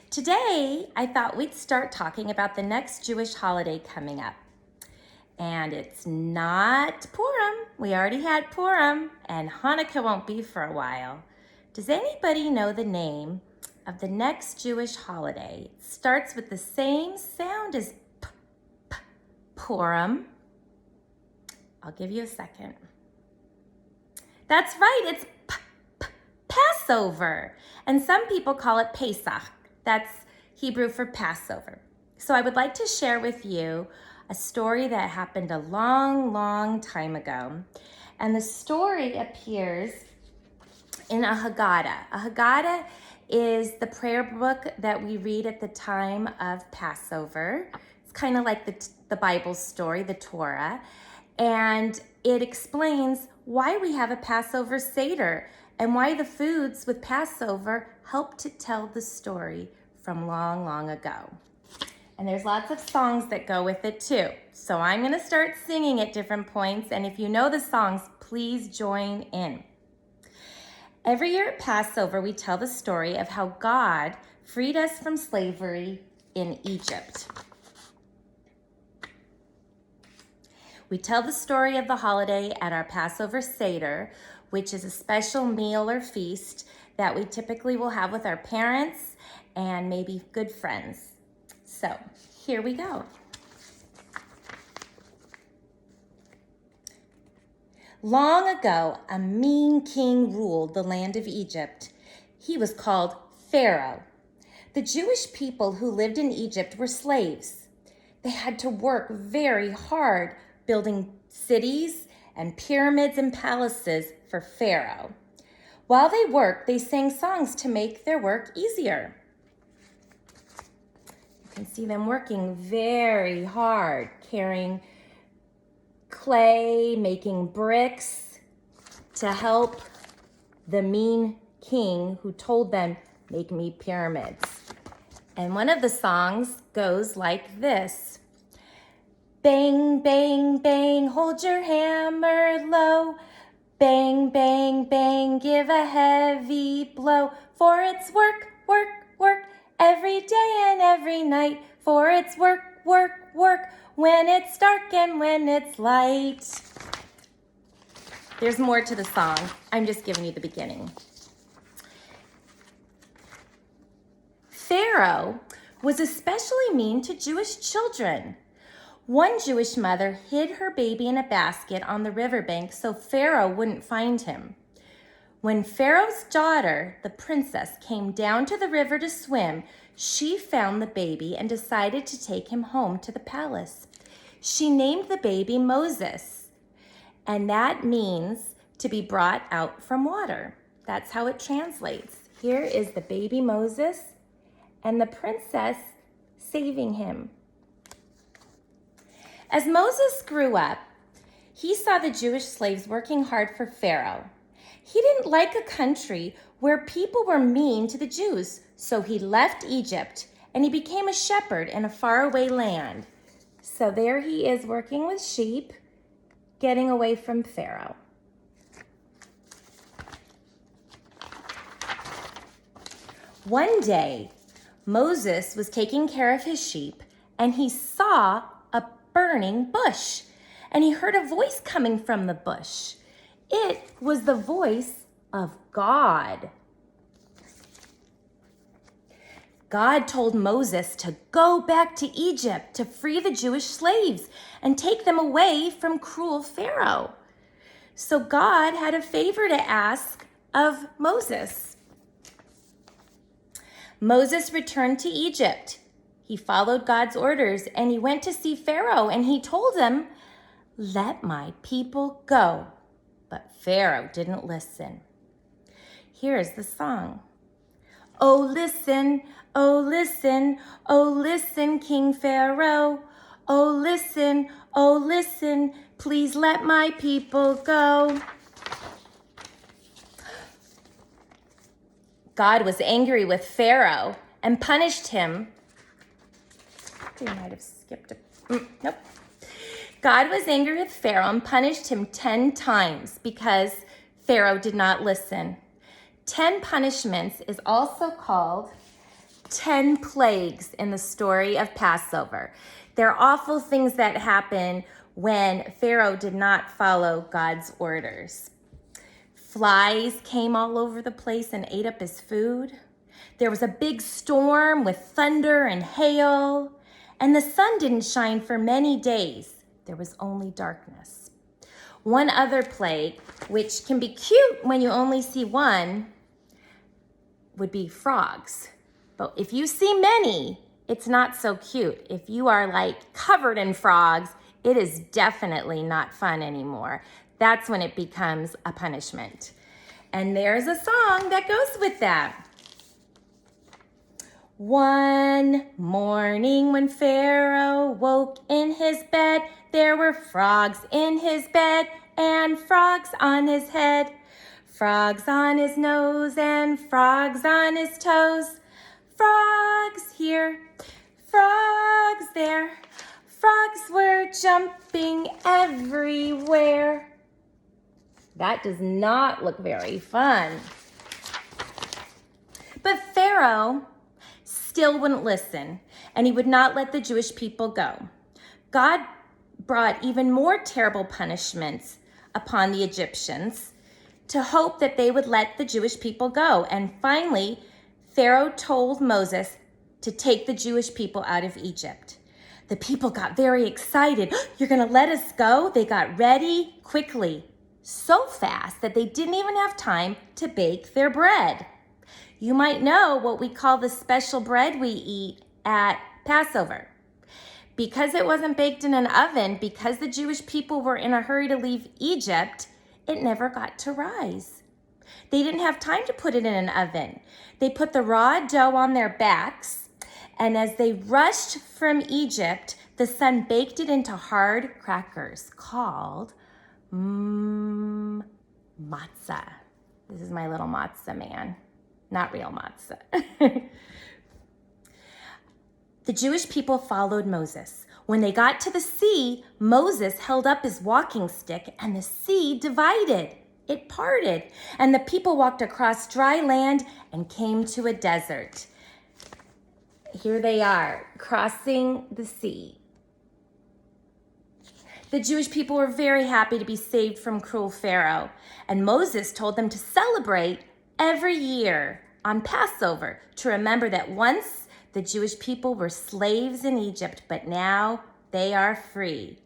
Today, I thought we'd start talking about the next Jewish holiday coming up. And it's not Purim. We already had Purim, and Hanukkah won't be for a while. Does anybody know the name of the next Jewish holiday? It starts with the same sound as Purim. I'll give you a second. That's right, it's Passover. And some people call it Pesach. That's Hebrew for Passover. So I would like to share with you a story that happened a long, long time ago. And the story appears in a Haggadah. A Haggadah is the prayer book that we read at the time of Passover. It's kind of like the Bible story, the Torah. And it explains why we have a Passover Seder and why the foods with Passover help to tell the story from long, long ago. And there's lots of songs that go with it too. So I'm gonna start singing at different points, and if you know the songs, please join in. Every year at Passover, we tell the story of how God freed us from slavery in Egypt. We tell the story of the holiday at our Passover Seder, which is a special meal or feast that we typically will have with our parents and maybe good friends. So here we go. Long ago, a mean king ruled the land of Egypt. He was called Pharaoh. The Jewish people who lived in Egypt were slaves. They had to work very hard building cities and pyramids and palaces for Pharaoh. While they worked, they sang songs to make their work easier. You can see them working very hard, carrying clay, making bricks to help the mean king who told them, "Make me pyramids." And one of the songs goes like this. Bang, bang, bang, hold your hammer low. Bang, bang, bang, give a heavy blow. For it's work, work, work, every day and every night. For it's work, work, work, when it's dark and when it's light. There's more to the song. I'm just giving you the beginning. Pharaoh was especially mean to Jewish children. One Jewish mother hid her baby in a basket on the riverbank so Pharaoh wouldn't find him. When Pharaoh's daughter, the princess, came down to the river to swim, she found the baby and decided to take him home to the palace. She named the baby Moses, and that means to be brought out from water. That's how it translates. Here is the baby Moses and the princess saving him. As Moses grew up, he saw the Jewish slaves working hard for Pharaoh. He didn't like a country where people were mean to the Jews, so he left Egypt and he became a shepherd in a faraway land. So there he is working with sheep, getting away from Pharaoh. One day, Moses was taking care of his sheep and he saw a burning bush, and he heard a voice coming from the bush. It was the voice of God. God told Moses to go back to Egypt to free the Jewish slaves and take them away from cruel Pharaoh. So God had a favor to ask of Moses. Moses returned to Egypt. He followed God's orders and he went to see Pharaoh and he told him, "Let my people go." But Pharaoh didn't listen. Here's the song. Oh, listen, oh, listen, oh, listen, King Pharaoh. Oh, listen, please let my people go. God was angry with Pharaoh and punished him. We might have skipped nope. God was angry with Pharaoh and punished him 10 times because Pharaoh did not listen. 10 punishments is also called 10 plagues in the story of Passover. They're awful things that happen when Pharaoh did not follow God's orders. Flies came all over the place and ate up his food. There was a big storm with thunder and hail, and the sun didn't shine for many days. There was only darkness. One other plague, which can be cute when you only see one, would be frogs. But if you see many, it's not so cute. If you are like covered in frogs, it is definitely not fun anymore. That's when it becomes a punishment. And there's a song that goes with that. One morning when Pharaoh woke in his bed, there were frogs in his bed and frogs on his head. Frogs on his nose and frogs on his toes. Frogs here, frogs there. Frogs were jumping everywhere. That does not look very fun. But Pharaoh still wouldn't listen, and he would not let the Jewish people go. God brought even more terrible punishments upon the Egyptians to hope that they would let the Jewish people go. And finally, Pharaoh told Moses to take the Jewish people out of Egypt. The people got very excited. You're going to let us go? They got ready quickly, so fast that they didn't even have time to bake their bread. You might know what we call the special bread we eat at Passover. Because it wasn't baked in an oven, because the Jewish people were in a hurry to leave Egypt, it never got to rise. They didn't have time to put it in an oven. They put the raw dough on their backs, and as they rushed from Egypt, the sun baked it into hard crackers called matzah. This is my little matzah man. Not real matzah. The Jewish people followed Moses. When they got to the sea, Moses held up his walking stick and the sea divided. It parted, and the people walked across dry land and came to a desert. Here they are, crossing the sea. The Jewish people were very happy to be saved from cruel Pharaoh, and Moses told them to celebrate every year on Passover to remember that once the Jewish people were slaves in Egypt, but now they are free.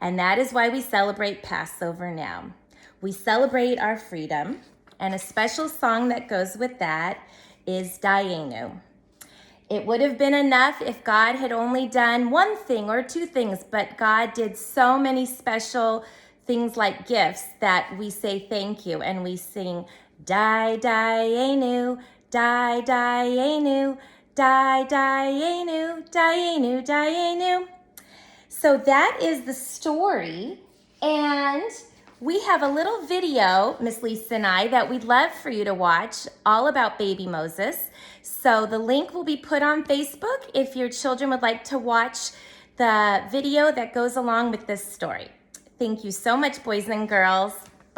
And that is why we celebrate Passover now. We celebrate our freedom, and a special song that goes with that is Dayenu. It would have been enough if God had only done one thing or two things, but God did so many special things like gifts that we say thank you, and we sing Dayenu, Dayenu, Dayenu, Dayenu, Dayenu. So that is the story, and we have a little video, Miss Lisa and I, that we'd love for you to watch all about baby Moses. So the link will be put on Facebook if your children would like to watch the video that goes along with this story. Thank you so much, boys and girls.